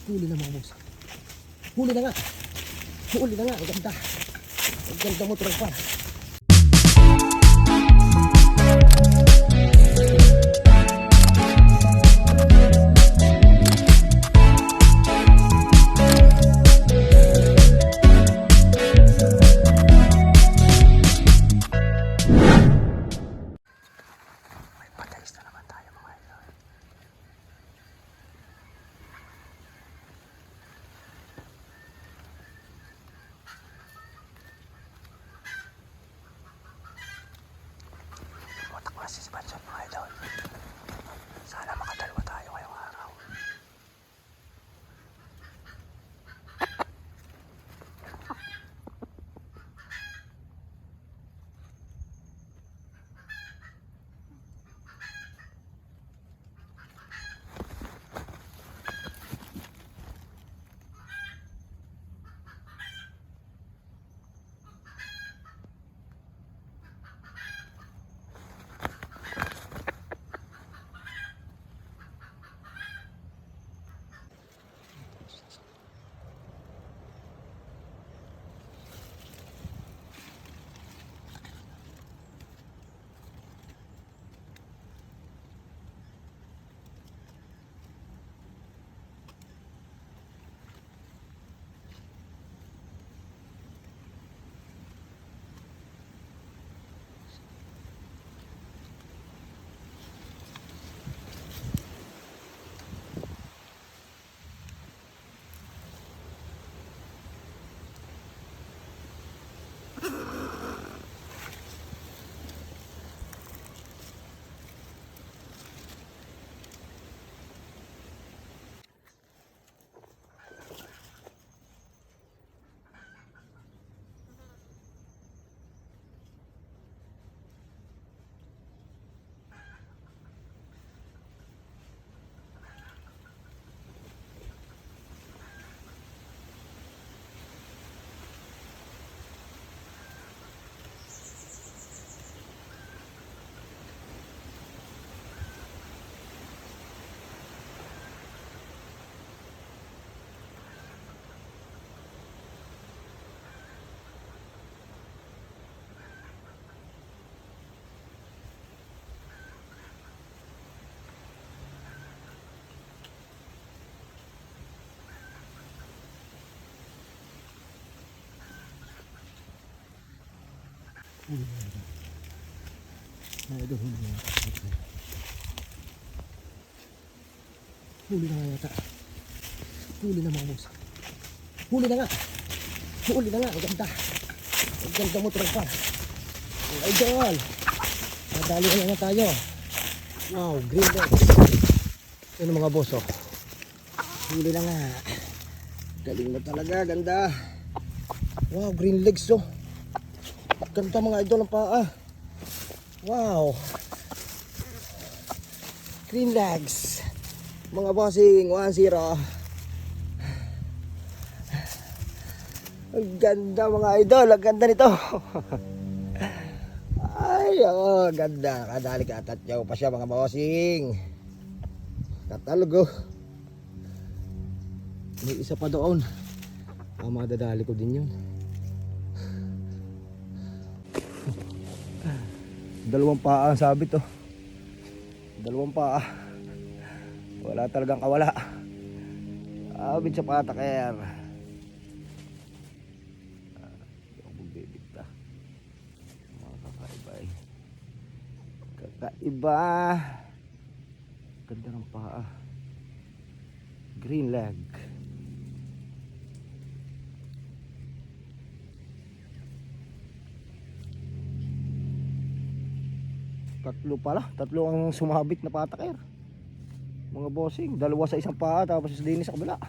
Huli na mga boss. Huli na nga. Huli na nga. Ang ganda. Ang ganda mo tropa. Kasi si Banson mga idol, sana makadalawa tayo ngayong araw. Huli na nga. Mga idol, huli na yata. Huli na nga yata. Huli na mga boss. Huli na nga. Huli na nga. Ang ganda. Ang ganda mo tropa. Ang idol. Nadali na nga tayo. Wow, green leg. Yan mga boss oh. Huli na nga. Galing mo talaga. Ganda. Wow, green legs oh. Ganda mga idol ang paa. Wow. Green legs. Mga bossing 1-0. Ang ganda mga idol. Ang ganda nito. Ay, oh, ganda. Kadali ka tatyaw pa siya mga bossing. Katalogo. May isa pa doon. Madadali ko din yun. Dalawang paa ang sabit oh. Dalawang paa. Wala talagang kawala. Sabit sa patakyer. Bibigta. Mga kakaiba eh. Kakaiba. Ganda ng paa. Green leg. Tatlo ang sumabit na patakyer. Mga bossing, dalawa sa isang paa tapos isa din sa kabila.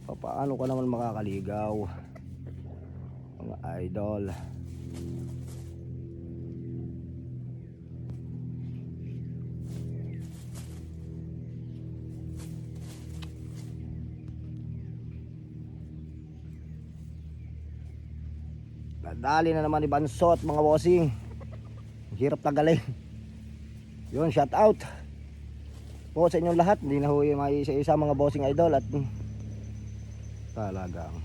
Paano ka naman makakaligaw? Mga idol. Nadali na naman ni Bansot mga bossing. Hirap tagalin. Yun, shout out. po sa inyong lahat. Hindi na ho yung may isa-isa mga bossing idol at talagang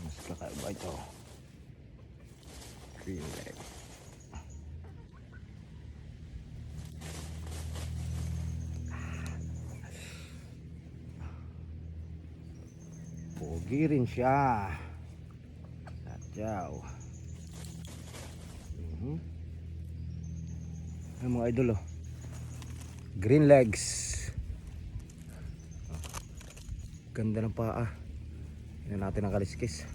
mas kakaiba ito. Green leg. Pogi rin siya. Satyaw. Ay mga idol oh. Green legs. Ganda ng paa. Yan natin ang kaliskis.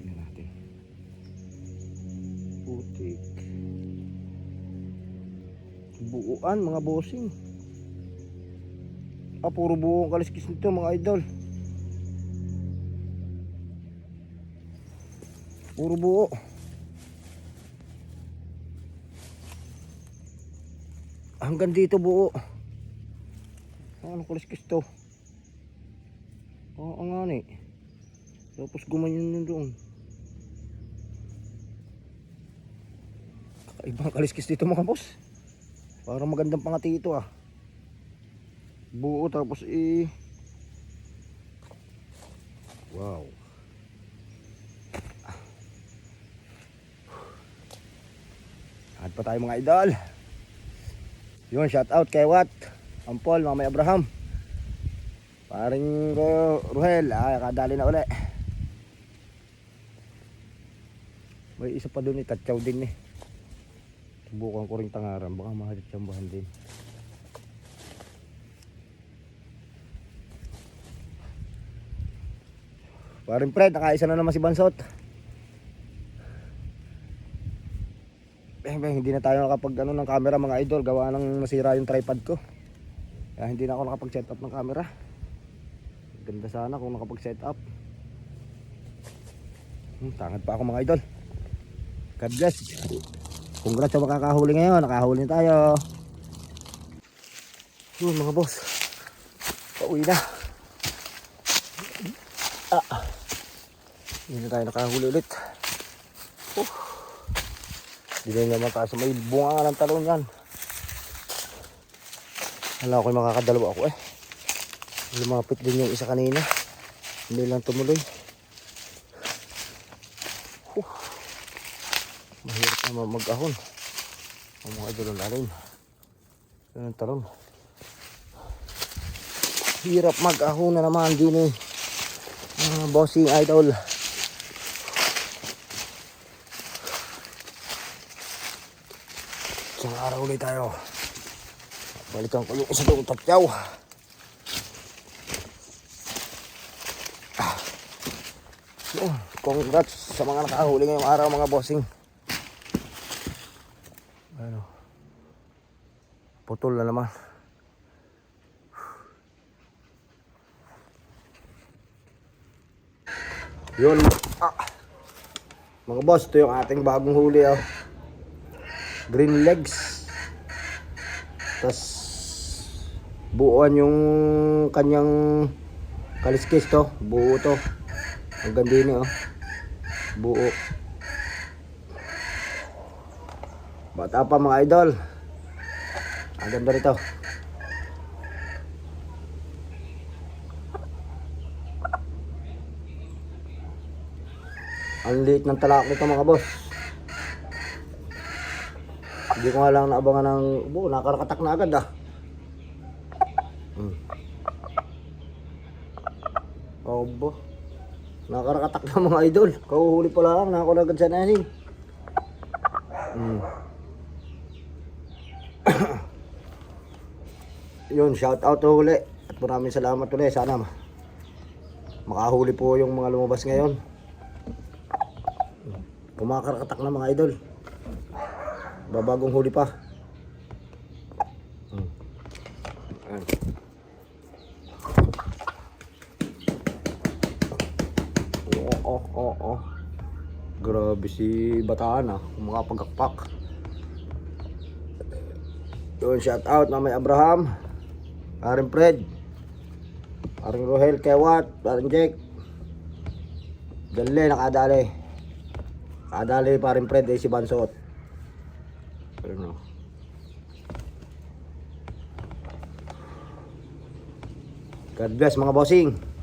Yan natin. Putik. Buuan mga bossing. Puro buong kaliskis nito mga idol. Puro buo. Hanggang dito buo. Ano kaliskis to? Oo nga ni. Tapos gumanyan yun doon. Kakaibang kaliskis dito mga boss. Parang magandang pangati ito ah. Buo tapos wow. At pa tayo mga idol. Yun, shout out kay Watt, Ampol, Mamay Abraham. Paring Ruhel, kadali na uli. May isa pa doon tatsaw din Subukan ko rin tangaran, baka mahalitsambahan din. Paring Fred, nakaisa na naman si Bansot. Hindi na tayo nakapag ng camera mga idol, gawa ng nasira yung tripod ko. Kaya hindi na ako nakapag set up ng camera. Ganda sana kung nakapag set up. Tangad pa ako mga idol. God bless. Congrats sa makakahuli ngayon, nakahuli na tayo. Yun mga boss, pauwi na. Hindi na tayo nakahuli ulit. Hindi naman tayo sa may bunga nga ng talon yan. Alam ko makakadalawa ako Lumapit din yung isa kanina. Hindi lang tumuloy. Mahirap naman mag-ahon. Ang mga idol ang lalim. Yan ang talon. Hirap mag-ahon na naman din bossing idol. Isang araw ulit tayo. Balikan ko yung isa doong tatyaw. Congrats sa mga nakahuli ngayong araw mga bossing. Putol na naman. Yun. Mga boss, ito yung ating bagong huli Green legs. Tas buuan yung kanyang kaliskis to. Buo to. Ang ganda niya buo. Bata pa mga idol. Ang ganda rito. Ang liit ng talak nito mga boss. Hindi ko nga lang naabangan ng nakarakatak na agad Obo. Nakarakatak na mga idol. Kauhuli pa lang, nakakuha agad sa nasin. Yun, shout out to huli. At maraming salamat ulit. Sana makahuli po yung mga lumabas ngayon. Kumakarakatak na mga idol. Babagong huli pa. Yan. Oo. Grabe si Bataan ah, makapagakpak. Yun, shout out Mamay Abraham, Paring Fred, Paring Rohel, Kewat, Paring Jake. Dali, nakadali. Nakadali Paring Fred si Bansot. Ayun o. God bless mga bossing.